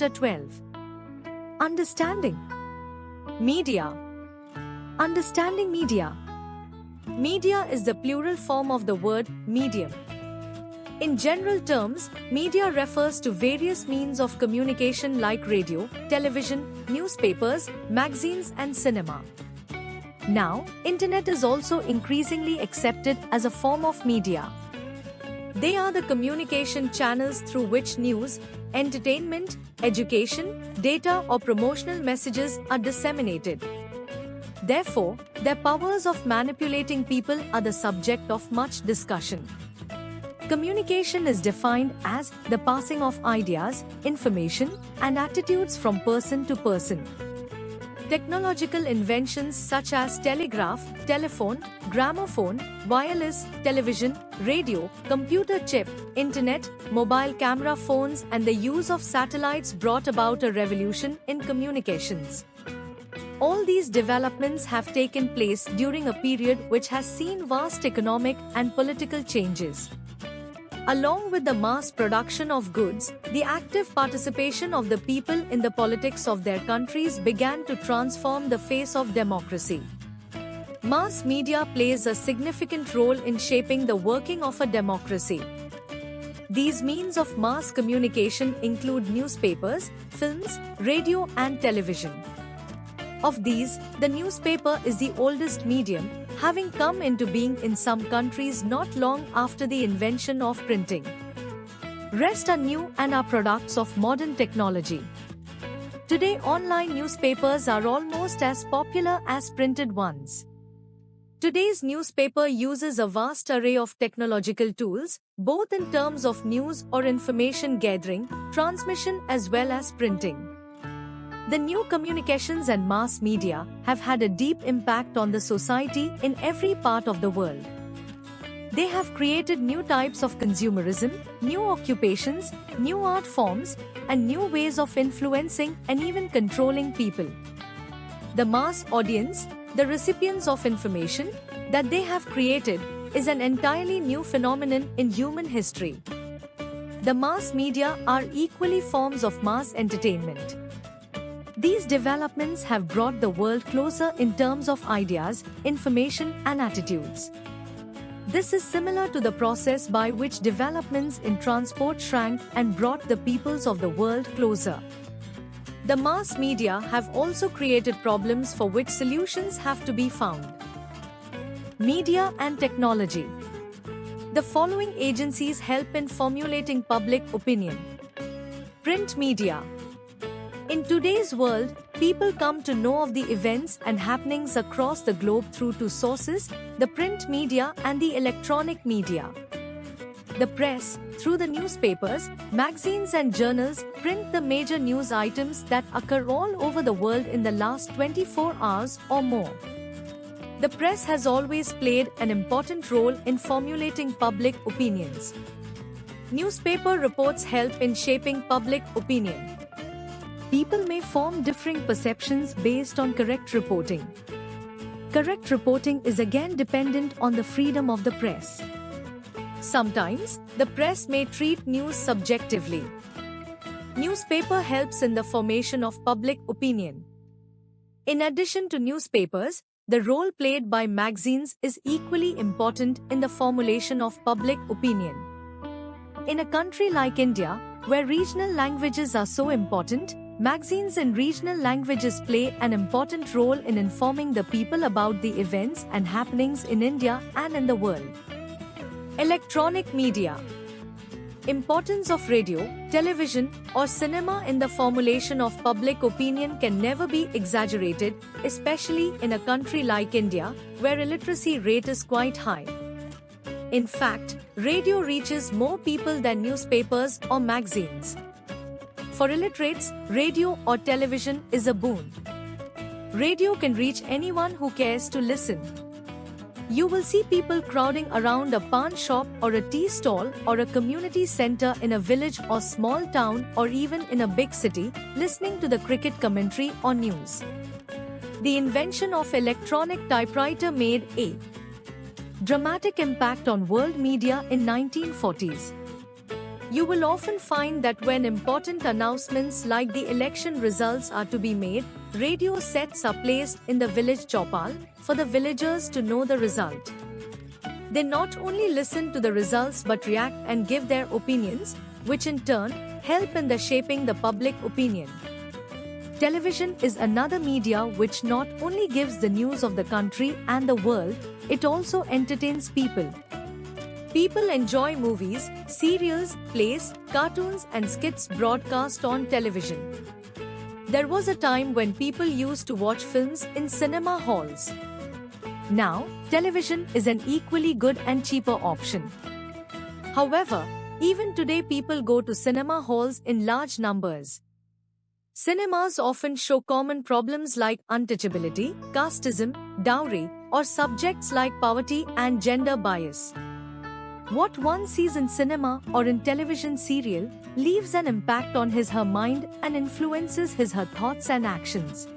Chapter 12. Understanding Media. Understanding media. Media is the plural form of the word medium. In general terms, media refers to various means of communication like radio, television, newspapers, magazines and cinema. Now, internet is also increasingly accepted as a form of media. They are the communication channels through which news, entertainment, education, data or promotional messages are disseminated. Therefore, their powers of manipulating people are the subject of much discussion. Communication is defined as the passing of ideas, information, and attitudes from person to person. Technological inventions such as telegraph, telephone, gramophone, wireless, television, radio, computer chip, internet, mobile camera phones, and the use of satellites brought about a revolution in communications. All these developments have taken place during a period which has seen vast economic and political changes. Along with the mass production of goods, the active participation of the people in the politics of their countries began to transform the face of democracy. Mass media plays a significant role in shaping the working of a democracy. These means of mass communication include newspapers, films, radio and television. Of these, the newspaper is the oldest medium, having come into being in some countries not long after the invention of printing. Rest are new and are products of modern technology. Today, online newspapers are almost as popular as printed ones. Today's newspaper uses a vast array of technological tools, both in terms of news or information gathering, transmission as well as printing. The new communications and mass media have had a deep impact on the society in every part of the world. They have created new types of consumerism, new occupations, new art forms, and new ways of influencing and even controlling people. The mass audience, the recipients of information that they have created, is an entirely new phenomenon in human history. The mass media are equally forms of mass entertainment. These developments have brought the world closer in terms of ideas, information and attitudes. This is similar to the process by which developments in transport shrank and brought the peoples of the world closer. The mass media have also created problems for which solutions have to be found. Media and technology. The following agencies help in formulating public opinion. Print media. In today's world, people come to know of the events and happenings across the globe through two sources, the print media and the electronic media. The press, through the newspapers, magazines and journals, print the major news items that occur all over the world in the last 24 hours or more. The press has always played an important role in formulating public opinions. Newspaper reports help in shaping public opinion. People may form differing perceptions based on correct reporting. Correct reporting is again dependent on the freedom of the press. Sometimes, the press may treat news subjectively. Newspaper helps in the formation of public opinion. In addition to newspapers, the role played by magazines is equally important in the formulation of public opinion. In a country like India, where regional languages are so important, magazines in regional languages play an important role in informing the people about the events and happenings in India and in the world. Electronic media. Importance of radio, television, or cinema in the formulation of public opinion can never be exaggerated, especially in a country like India, where illiteracy rate is quite high. In fact, radio reaches more people than newspapers or magazines. For illiterates, radio or television is a boon. Radio can reach anyone who cares to listen. You will see people crowding around a pawn shop or a tea stall or a community center in a village or small town or even in a big city, listening to the cricket commentary or news. The invention of electronic typewriter made a dramatic impact on world media in 1940s. You will often find that when important announcements like the election results are to be made, radio sets are placed in the village chopal for the villagers to know the result. They not only listen to the results but react and give their opinions, which in turn help in the shaping the public opinion. Television is another media which not only gives the news of the country and the world, it also entertains people. People enjoy movies, serials, plays, cartoons and skits broadcast on television. There was a time when people used to watch films in cinema halls. Now, television is an equally good and cheaper option. However, even today people go to cinema halls in large numbers. Cinemas often show common problems like untouchability, casteism, dowry, or subjects like poverty and gender bias. What one sees in cinema or in television serial leaves an impact on his/her mind and influences his/her thoughts and actions.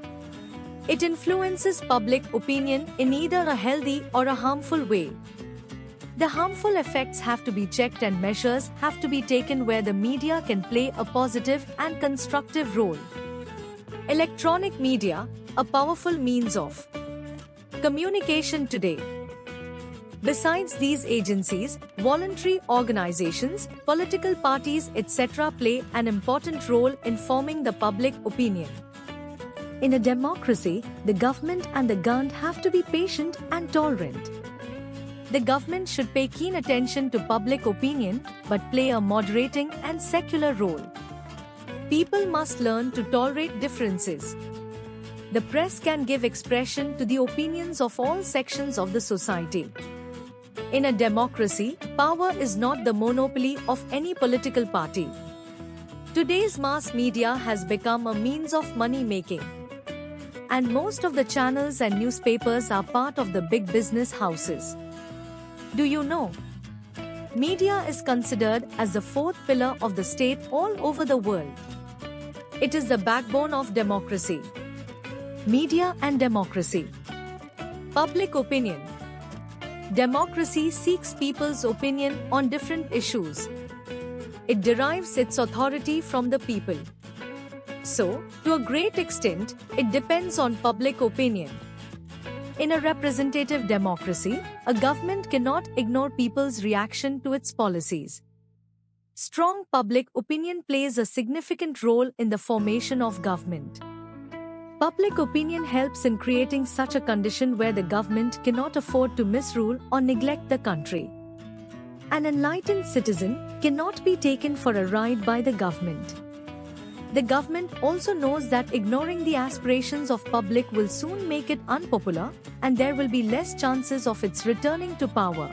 It influences public opinion in either a healthy or a harmful way. The harmful effects have to be checked and measures have to be taken where the media can play a positive and constructive role. Electronic media, a powerful means of communication today. Besides these agencies, voluntary organizations, political parties, etc. play an important role in forming the public opinion. In a democracy, the government and the governed have to be patient and tolerant. The government should pay keen attention to public opinion, but play a moderating and secular role. People must learn to tolerate differences. The press can give expression to the opinions of all sections of the society. In a democracy, power is not the monopoly of any political party. Today's mass media has become a means of money making. And most of the channels and newspapers are part of the big business houses. Do you know? Media is considered as the fourth pillar of the state all over the world. It is the backbone of democracy. Media and democracy. Public opinion. Democracy seeks people's opinion on different issues. It derives its authority from the people. So, to a great extent, it depends on public opinion. In a representative democracy, a government cannot ignore people's reaction to its policies. Strong public opinion plays a significant role in the formation of government. Public opinion helps in creating such a condition where the government cannot afford to misrule or neglect the country. An enlightened citizen cannot be taken for a ride by the government. The government also knows that ignoring the aspirations of public will soon make it unpopular, and there will be less chances of its returning to power.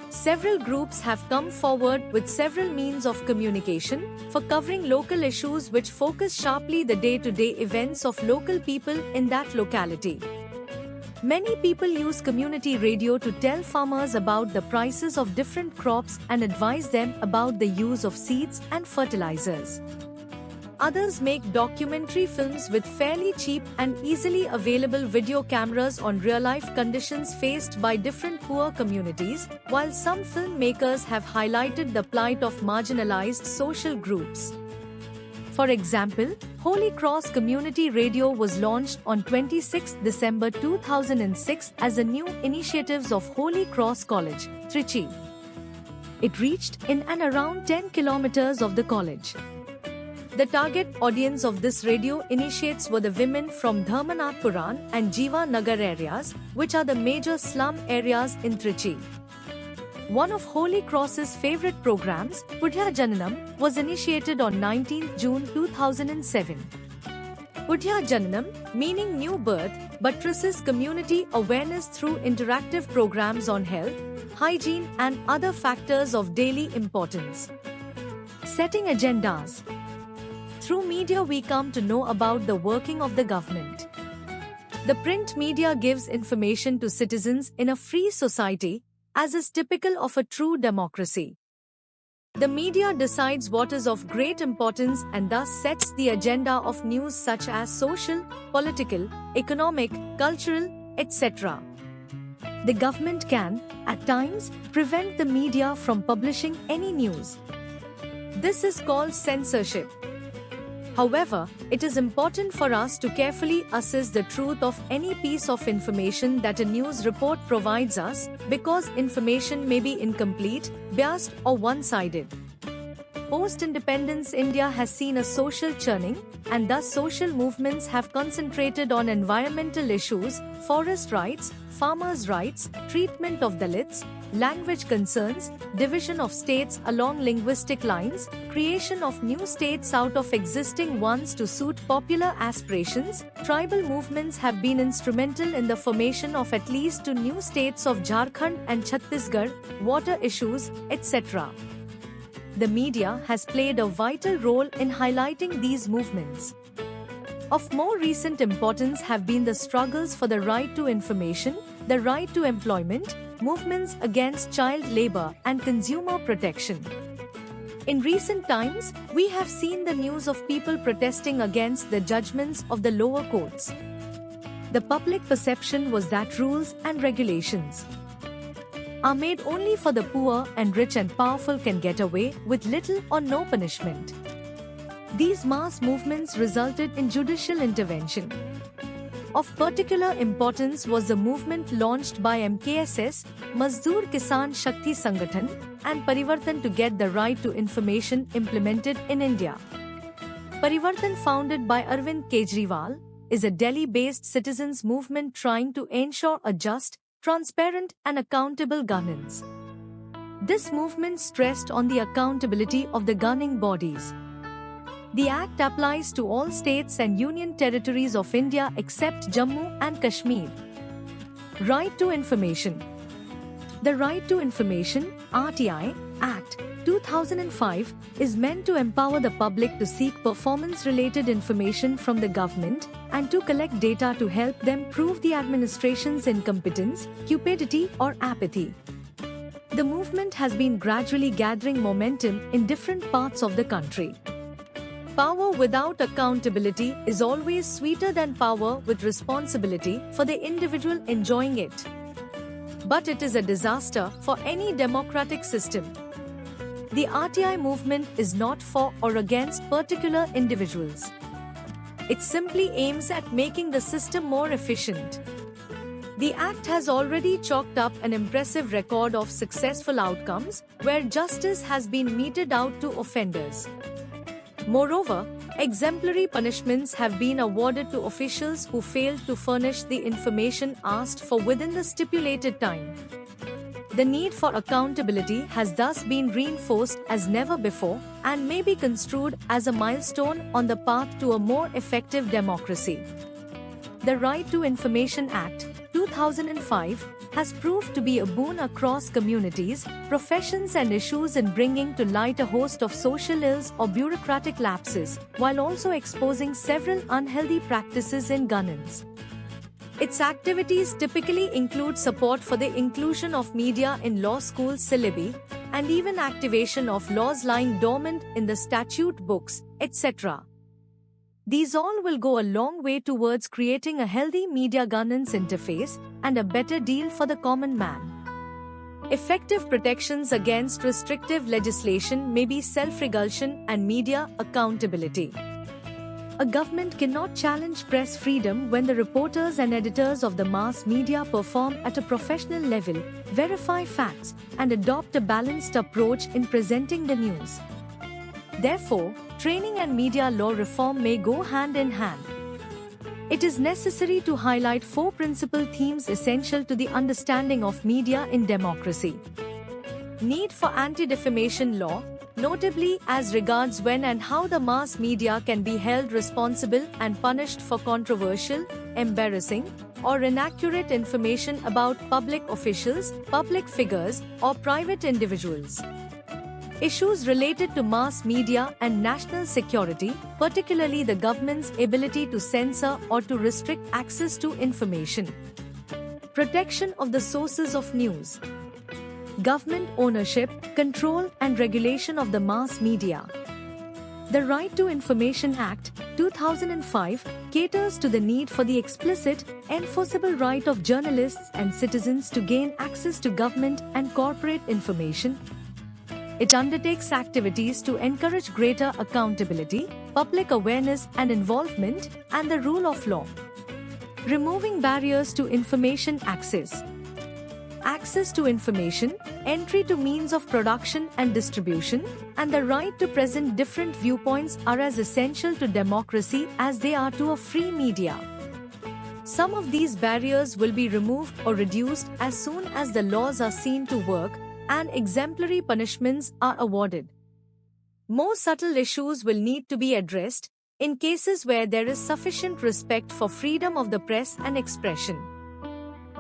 Several groups have come forward with several means of communication for covering local issues which focus sharply the day-to-day events of local people in that locality. Many people use community radio to tell farmers about the prices of different crops and advise them about the use of seeds and fertilizers. Others make documentary films with fairly cheap and easily available video cameras on real-life conditions faced by different poor communities, while some filmmakers have highlighted the plight of marginalized social groups. For example, Holy Cross Community Radio was launched on 26 December 2006 as a new initiative of Holy Cross College, Trichy. It reached in and around 10 kilometers of the college. The target audience of this radio initiates were the women from Dharmanathpuram and Jiva Nagar areas, which are the major slum areas in Trichy. One of Holy Cross's favorite programs, Pudhya Jananam, was initiated on 19 June 2007. Pudhya Jananam, meaning new birth, buttresses community awareness through interactive programs on health, hygiene and other factors of daily importance. Setting agendas. Through media we come to know about the working of the government. The print media gives information to citizens in a free society, as is typical of a true democracy. The media decides what is of great importance and thus sets the agenda of news such as social, political, economic, cultural, etc. The government can, at times, prevent the media from publishing any news. This is called censorship. However, it is important for us to carefully assess the truth of any piece of information that a news report provides us, because information may be incomplete, biased, or one-sided. Post-independence India has seen a social churning, and thus social movements have concentrated on environmental issues, forest rights, farmers' rights, treatment of Dalits, language concerns, division of states along linguistic lines, creation of new states out of existing ones to suit popular aspirations. Tribal movements have been instrumental in the formation of at least 2 new states of Jharkhand and Chhattisgarh, water issues, etc. The media has played a vital role in highlighting these movements. Of more recent importance have been the struggles for the right to information, the right to employment, movements against child labor, and consumer protection. In recent times, we have seen the news of people protesting against the judgments of the lower courts. The public perception was that rules and regulations are made only for the poor, and rich and powerful can get away with little or no punishment. These mass movements resulted in judicial intervention. Of particular importance was the movement launched by MKSS, Mazdoor Kisan Shakti Sangathan, and Parivartan to get the right to information implemented in India. Parivartan, founded by Arvind Kejriwal, is a Delhi-based citizens' movement trying to ensure a just, transparent, and accountable governance. This movement stressed on the accountability of the governing bodies. The Act applies to all states and union territories of India except Jammu and Kashmir. Right to information. The Right to Information (RTI) Act 2005 is meant to empower the public to seek performance-related information from the government and to collect data to help them prove the administration's incompetence, cupidity, or apathy. The movement has been gradually gathering momentum in different parts of the country. Power without accountability is always sweeter than power with responsibility for the individual enjoying it. But it is a disaster for any democratic system. The RTI movement is not for or against particular individuals. It simply aims at making the system more efficient. The Act has already chalked up an impressive record of successful outcomes where justice has been meted out to offenders. Moreover, exemplary punishments have been awarded to officials who failed to furnish the information asked for within the stipulated time. The need for accountability has thus been reinforced as never before and may be construed as a milestone on the path to a more effective democracy. The Right to Information Act 2005 has proved to be a boon across communities, professions, and issues in bringing to light a host of social ills or bureaucratic lapses, while also exposing several unhealthy practices in governance. Its activities typically include support for the inclusion of media in law school syllabi, and even activation of laws lying dormant in the statute books, etc. These all will go a long way towards creating a healthy media governance interface and a better deal for the common man. Effective protections against restrictive legislation may be self-regulation and media accountability. A government cannot challenge press freedom when the reporters and editors of the mass media perform at a professional level, verify facts, and adopt a balanced approach in presenting the news. Therefore, training and media law reform may go hand in hand. It is necessary to highlight 4 principal themes essential to the understanding of media in democracy. Need for anti-defamation law, notably as regards when and how the mass media can be held responsible and punished for controversial, embarrassing, or inaccurate information about public officials, public figures, or private individuals. Issues related to mass media and national security, particularly the government's ability to censor or to restrict access to information. Protection of the sources of news. Government ownership, control, and regulation of the mass media. The Right to Information Act 2005 caters to the need for the explicit, enforceable right of journalists and citizens to gain access to government and corporate information. it undertakes activities to encourage greater accountability, public awareness and involvement, and the rule of law. Removing barriers to information access. Access to information, entry to means of production and distribution, and the right to present different viewpoints are as essential to democracy as they are to a free media. Some of these barriers will be removed or reduced as soon as the laws are seen to work and exemplary punishments are awarded. More subtle issues will need to be addressed in cases where there is sufficient respect for freedom of the press and expression.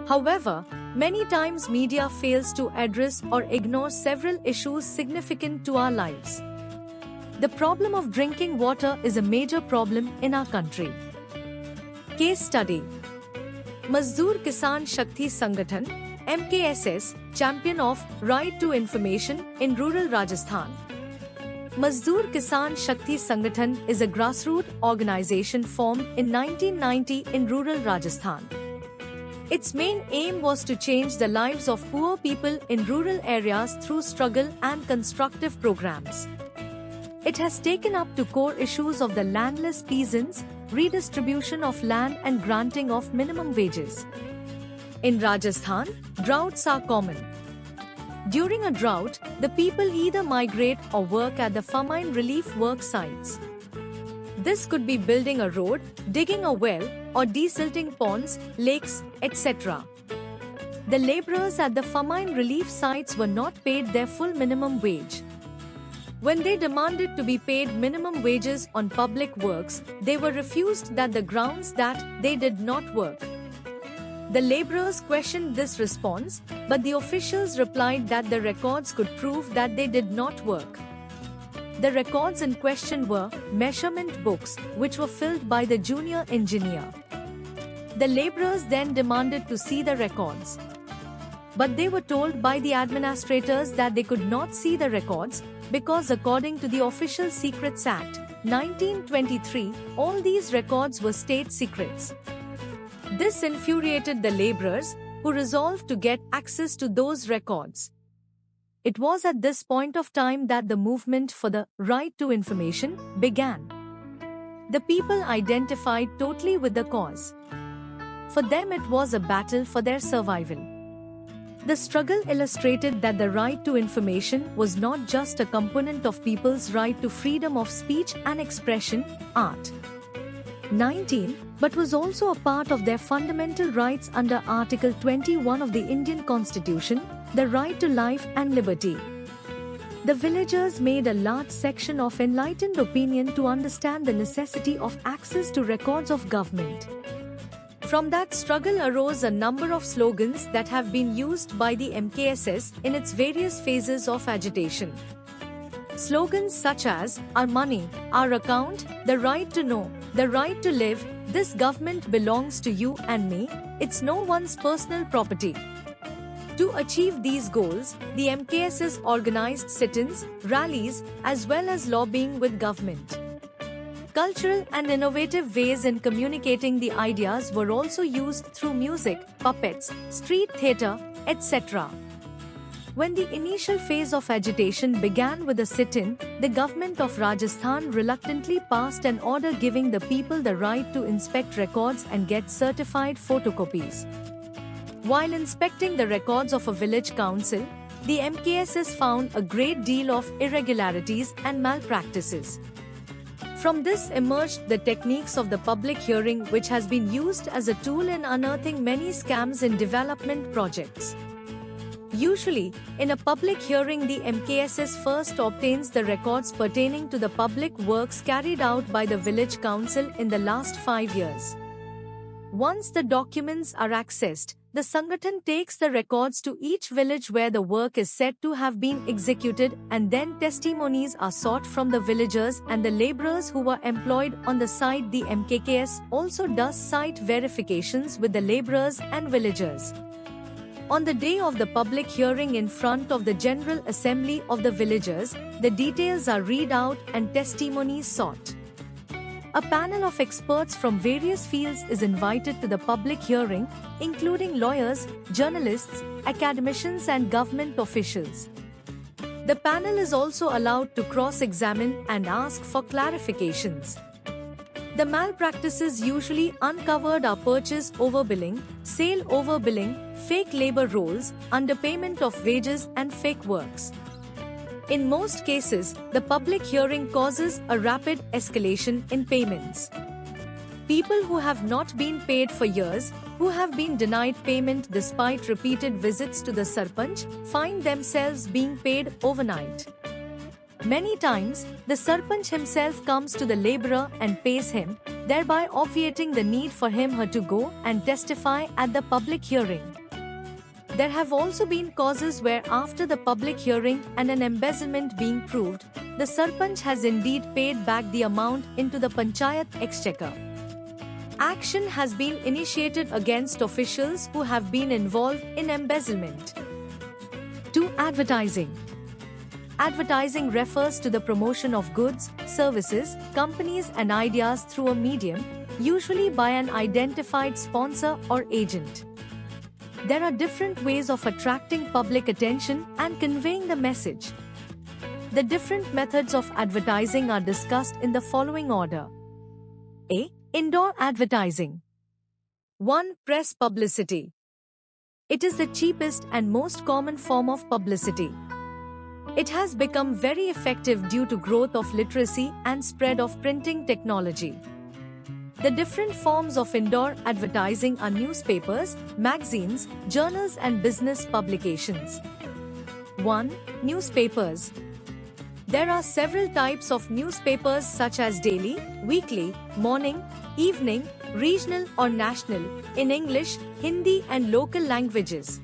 However, many times media fails to address or ignore several issues significant to our lives. The problem of drinking water is a major problem in our country. Case study. Mazdoor Kisan Shakti Sangathan, MKSS, champion of right to information in rural Rajasthan. Mazdoor Kisan Shakti Sangathan is a grassroots organization formed in 1990 in rural Rajasthan. Its main aim was to change the lives of poor people in rural areas through struggle and constructive programs. It has taken up to core issues of the landless peasants, redistribution of land and granting of minimum wages. In Rajasthan, droughts are common. During a drought, the people either migrate or work at the famine relief work sites. This could be building a road, digging a well, or desilting ponds, lakes, etc. The laborers at the famine relief sites were not paid their full minimum wage. When they demanded to be paid minimum wages on public works, they were refused on the grounds that they did not work. The laborers questioned this response, but the officials replied that the records could prove that they did not work. The records in question were measurement books, which were filled by the junior engineer. The laborers then demanded to see the records. But they were told by the administrators that they could not see the records, because according to the Official Secrets Act, 1923, all these records were state secrets. This infuriated the laborers, who resolved to get access to those records. It was at this point of time that the movement for the right to information began. The people identified totally with the cause. For them it was a battle for their survival. The struggle illustrated that the right to information was not just a component of people's right to freedom of speech and expression, Art. 19, but was also a part of their fundamental rights under Article 21 of the Indian Constitution, the right to life and liberty. The villagers made a large section of enlightened opinion to understand the necessity of access to records of government. From that struggle arose a number of slogans that have been used by the MKSS in its various phases of agitation. Slogans such as, "Our money, our account, the right to know, the right to live, this government belongs to you and me, it's no one's personal property." To achieve these goals, the MKSS organized sit-ins, rallies, as well as lobbying with government. Cultural and innovative ways in communicating the ideas were also used through music, puppets, street theatre, etc. When the initial phase of agitation began with a sit-in, the government of Rajasthan reluctantly passed an order giving the people the right to inspect records and get certified photocopies. While inspecting the records of a village council, the MKSS found a great deal of irregularities and malpractices. From this emerged the techniques of the public hearing, which has been used as a tool in unearthing many scams in development projects. Usually, in a public hearing, the MKSS first obtains the records pertaining to the public works carried out by the village council in the last 5 years. Once the documents are accessed, the Sangathan takes the records to each village where the work is said to have been executed, and then testimonies are sought from the villagers and the laborers who were employed on the site. The MKSS also does site verifications with the laborers and villagers. On the day of the public hearing in front of the General Assembly of the villagers, the details are read out and testimonies sought. A panel of experts from various fields is invited to the public hearing, including lawyers, journalists, academicians and government officials. The panel is also allowed to cross-examine and ask for clarifications. The malpractices usually uncovered are purchase overbilling, sale overbilling, fake labor roles, underpayment of wages and fake works. In most cases, the public hearing causes a rapid escalation in payments. People who have not been paid for years, who have been denied payment despite repeated visits to the Sarpanch, find themselves being paid overnight. Many times, the Sarpanch himself comes to the laborer and pays him, thereby obviating the need for him/her to go and testify at the public hearing. There have also been causes where after the public hearing and an embezzlement being proved, the Sarpanch has indeed paid back the amount into the Panchayat exchequer. Action has been initiated against officials who have been involved in embezzlement. 2. Advertising. Advertising refers to the promotion of goods, services, companies and ideas through a medium, usually by an identified sponsor or agent. There are different ways of attracting public attention and conveying the message. The different methods of advertising are discussed in the following order. A. Indoor advertising. 1. Press publicity. It is the cheapest and most common form of publicity. It has become very effective due to growth of literacy and spread of printing technology. The different forms of indoor advertising are newspapers, magazines, journals and business publications. 1. Newspapers. There are several types of newspapers such as daily, weekly, morning, evening, regional or national, in English, Hindi and local languages.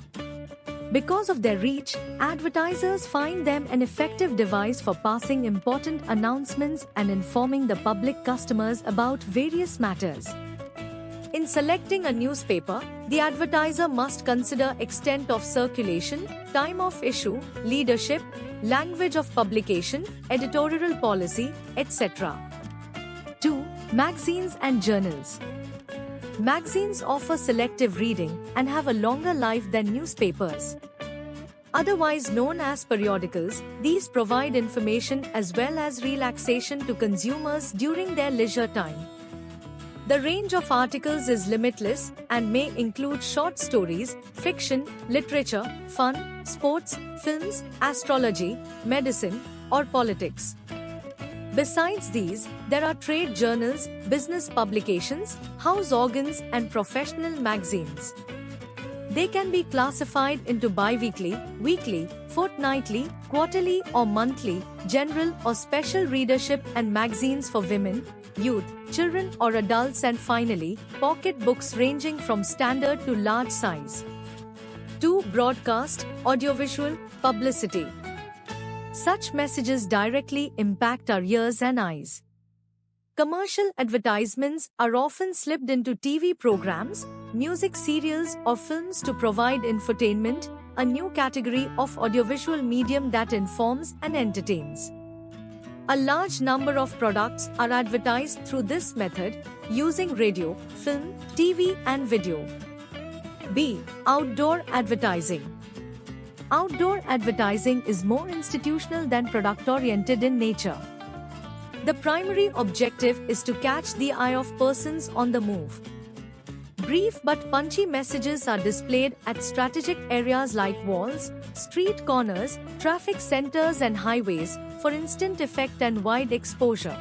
Because of their reach, advertisers find them an effective device for passing important announcements and informing the public customers about various matters. In selecting a newspaper, the advertiser must consider extent of circulation, time of issue, leadership, language of publication, editorial policy, etc. 2. Magazines and journals. Magazines offer selective reading and have a longer life than newspapers. Otherwise known as periodicals, these provide information as well as relaxation to consumers during their leisure time. The range of articles is limitless and may include short stories, fiction, literature, fun, sports, films, astrology, medicine, or politics. Besides these, there are trade journals, business publications, house organs, and professional magazines. They can be classified into bi-weekly, weekly, fortnightly, quarterly or monthly, general or special readership and magazines for women, youth, children or adults, and finally, pocket books ranging from standard to large size. 2. Broadcast, audiovisual, publicity. Such messages directly impact our ears and eyes. Commercial advertisements are often slipped into TV programs, music serials or films to provide infotainment, a new category of audiovisual medium that informs and entertains. A large number of products are advertised through this method, using radio, film, TV and video. B. Outdoor advertising. Outdoor advertising is more institutional than product-oriented in nature. The primary objective is to catch the eye of persons on the move. Brief but punchy messages are displayed at strategic areas like walls, street corners, traffic centers and highways for instant effect and wide exposure.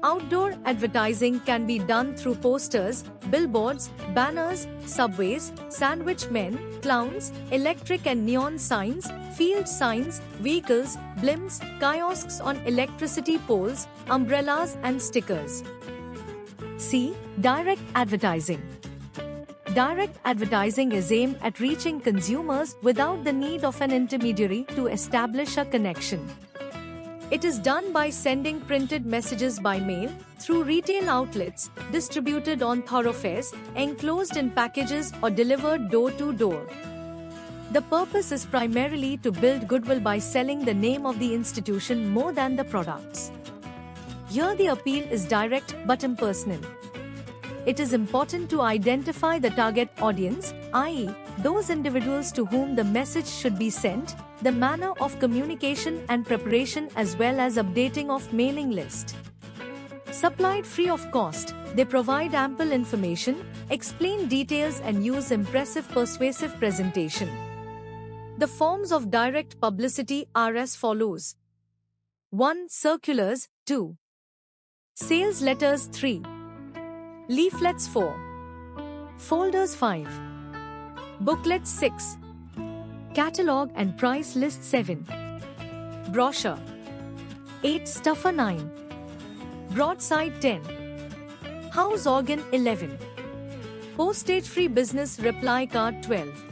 Outdoor advertising can be done through posters, billboards, banners, subways, sandwich men, clowns, electric and neon signs, field signs, vehicles, blimps, kiosks on electricity poles, umbrellas and stickers. C. Direct advertising. Direct advertising is aimed at reaching consumers without the need of an intermediary to establish a connection. It is done by sending printed messages by mail, through retail outlets, distributed on thoroughfares, enclosed in packages or delivered door to door. The purpose is primarily to build goodwill by selling the name of the institution more than the products. Here the appeal is direct but impersonal. it is important to identify the target audience, i.e., those individuals to whom the message should be sent, the manner of communication and preparation as well as updating of mailing list. Supplied free of cost, they provide ample information, explain details and use impressive persuasive presentation. The forms of direct publicity are as follows. 1. Circulars. 2. Sales letters. 3. Leaflets. 4. Folders. 5. Booklets. 6. Catalog and price list. 7. Brochure. 8. Stuffer. 9. Broadside. 10. House organ. 11. Postage-free business reply card. 12.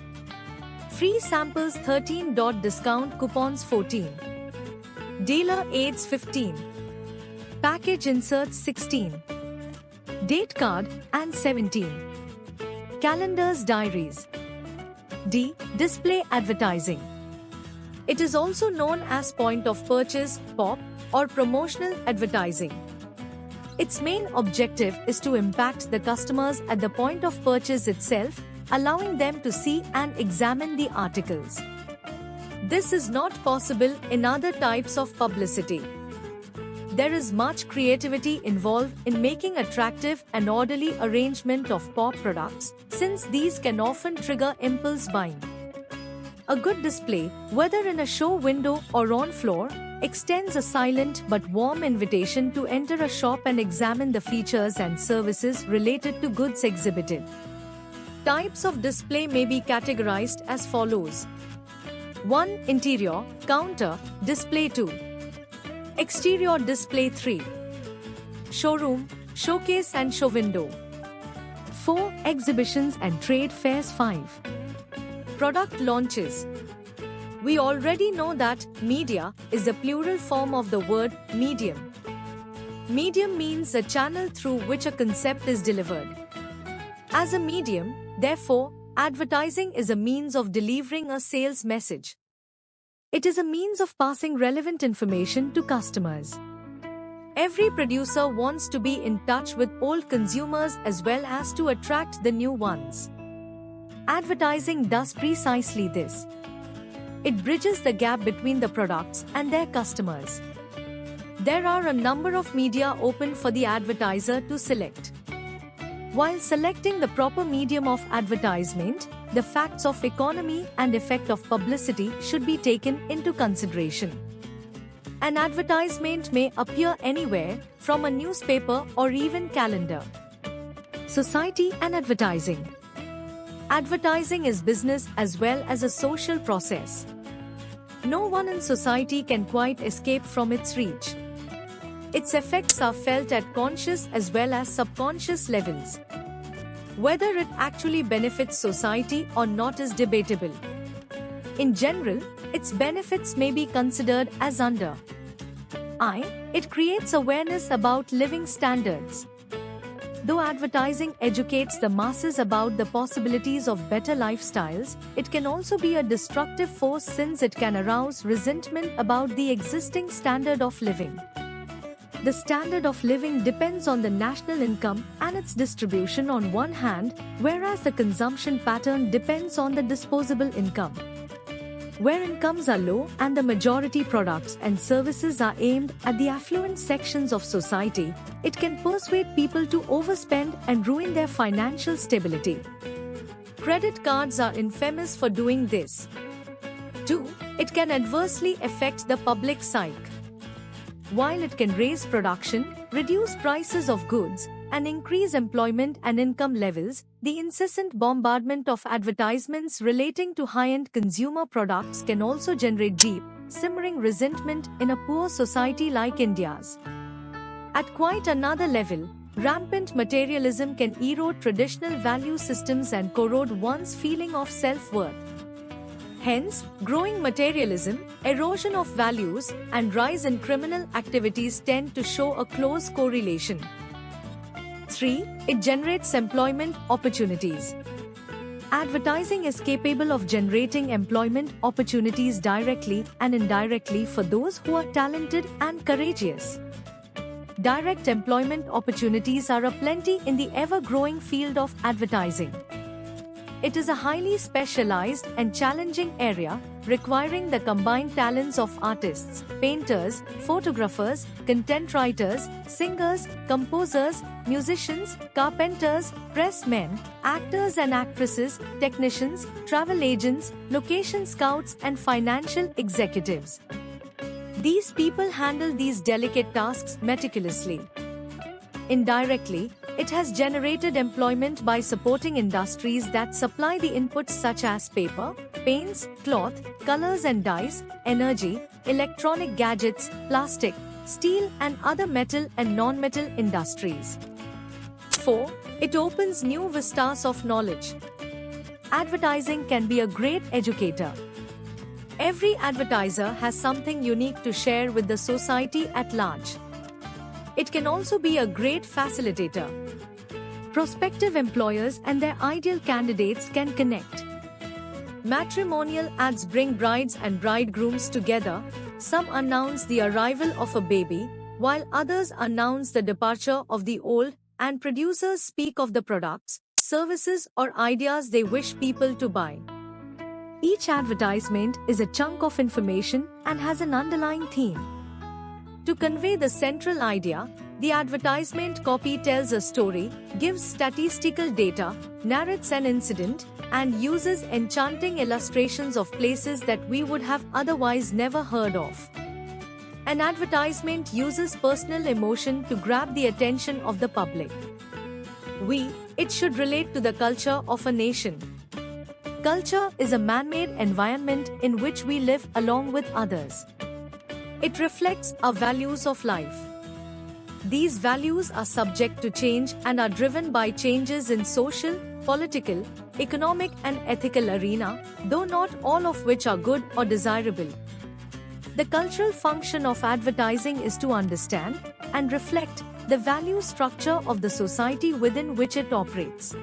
Free samples. 13. Discount coupons. 14. Dealer aids. 15. Package inserts. 16. Date card and 17. Calendars. Diaries. D. Display advertising. It is also known as point of purchase, POP, or promotional advertising. Its main objective is to impact the customers at the point of purchase itself, allowing them to see and examine the articles. This is not possible in other types of publicity. There is much creativity involved in making attractive and orderly arrangement of POP products, since these can often trigger impulse buying. A good display, whether in a show window or on floor, extends a silent but warm invitation to enter a shop and examine the features and services related to goods exhibited. Types of display may be categorized as follows. 1. Interior, counter, display. 2. Exterior display. 3. Showroom, showcase and show window. 4. Exhibitions and trade fairs. 5. Product launches. We already know that media is the plural form of the word medium. Medium means a channel through which a concept is delivered. As a medium, therefore, advertising is a means of delivering a sales message. It is a means of passing relevant information to customers. Every producer wants to be in touch with old consumers as well as to attract the new ones. Advertising does precisely this. It bridges the gap between the products and their customers. There are a number of media open for the advertiser to select. While selecting the proper medium of advertisement, the facts of economy and effect of publicity should be taken into consideration. An advertisement may appear anywhere, from a newspaper or even calendar. Society and advertising. Advertising is business as well as a social process. No one in society can quite escape from its reach. Its effects are felt at conscious as well as subconscious levels. Whether it actually benefits society or not is debatable. In general, its benefits may be considered as under I. It creates awareness about living standards. Though advertising educates the masses about the possibilities of better lifestyles, it can also be a destructive force since it can arouse resentment about the existing standard of living. The standard of living depends on the national income and its distribution on one hand, whereas the consumption pattern depends on the disposable income. Where incomes are low and the majority products and services are aimed at the affluent sections of society, it can persuade people to overspend and ruin their financial stability. Credit cards are infamous for doing this. 2. It can adversely affect the public psyche. While it can raise production, reduce prices of goods, and increase employment and income levels, the incessant bombardment of advertisements relating to high-end consumer products can also generate deep, simmering resentment in a poor society like India's. At quite another level, rampant materialism can erode traditional value systems and corrode one's feeling of self-worth. Hence, growing materialism, erosion of values, and rise in criminal activities tend to show a close correlation. 3. It generates employment opportunities. Advertising is capable of generating employment opportunities directly and indirectly for those who are talented and courageous. direct employment opportunities are aplenty in the ever-growing field of advertising. It is a highly specialized and challenging area, requiring the combined talents of artists, painters, photographers, content writers, singers, composers, musicians, carpenters, pressmen, actors and actresses, technicians, travel agents, location scouts, and financial executives. These people handle these delicate tasks meticulously. Indirectly, it has generated employment by supporting industries that supply the inputs such as paper, paints, cloth, colors and dyes, energy, electronic gadgets, plastic, steel and other metal and non-metal industries. 4. It opens new vistas of knowledge. Advertising can be a great educator. Every advertiser has something unique to share with the society at large. It can also be a great facilitator. Prospective employers and their ideal candidates can connect. Matrimonial ads bring brides and bridegrooms together. Some announce the arrival of a baby, while others announce the departure of the old, and producers speak of the products, services, or ideas they wish people to buy. Each advertisement is a chunk of information and has an underlying theme. To convey the central idea, the advertisement copy tells a story, gives statistical data, narrates an incident, and uses enchanting illustrations of places that we would have otherwise never heard of. An advertisement uses personal emotion to grab the attention of the public. It should relate to the culture of a nation. Culture is a man-made environment in which we live along with others. It reflects our values of life. These values are subject to change and are driven by changes in social, political, economic and ethical arena, though not all of which are good or desirable. The cultural function of advertising is to understand and reflect the value structure of the society within which it operates.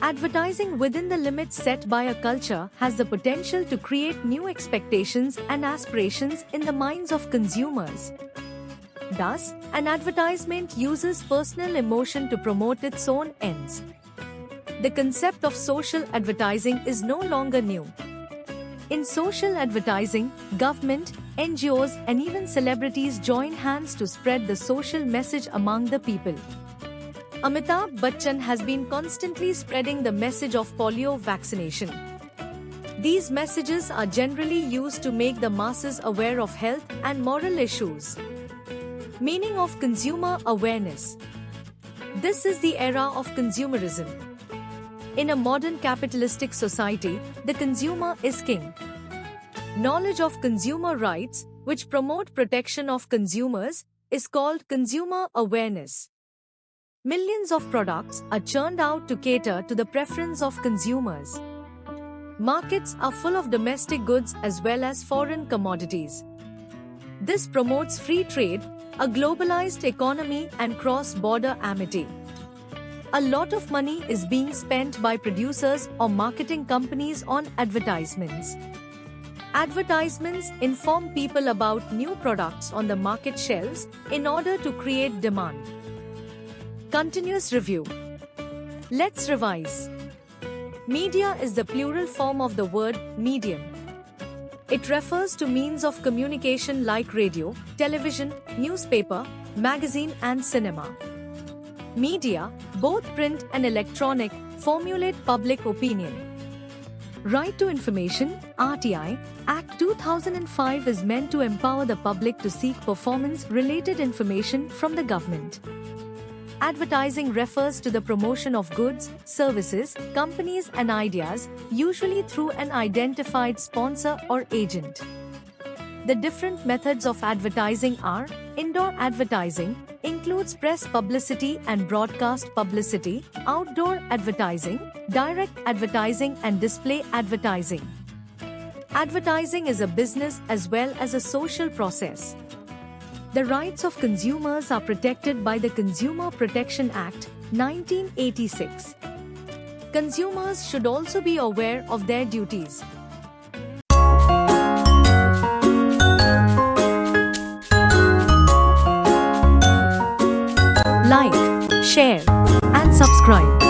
Advertising within the limits set by a culture has the potential to create new expectations and aspirations in the minds of consumers. Thus, an advertisement uses personal emotion to promote its own ends. The concept of social advertising is no longer new. In social advertising, government, NGOs, and even celebrities join hands to spread the social message among the people. Amitabh Bachchan has been constantly spreading the message of polio vaccination. These messages are generally used to make the masses aware of health and moral issues. Meaning of consumer awareness. This is the era of consumerism. In a modern capitalistic society, the consumer is king. Knowledge of consumer rights, which promote protection of consumers, is called consumer awareness. Millions of products are churned out to cater to the preference of consumers. Markets are full of domestic goods as well as foreign commodities. This promotes free trade, a globalized economy and cross-border amity. A lot of money is being spent by producers or marketing companies on advertisements. Advertisements inform people about new products on the market shelves in order to create demand. Continuous review. Let's revise. Media is the plural form of the word medium. It refers to means of communication like radio, television, newspaper, magazine and cinema. Media, both print and electronic, formulate public opinion. Right to Information, RTI, Act 2005 is meant to empower the public to seek performance-related information from the government. Advertising refers to the promotion of goods, services, companies and ideas, usually through an identified sponsor or agent. The different methods of advertising are: indoor advertising, includes press publicity and broadcast publicity; outdoor advertising, direct advertising and display advertising. Advertising is a business as well as a social process. The rights of consumers are protected by the Consumer Protection Act, 1986. Consumers should also be aware of their duties. like, share, and subscribe.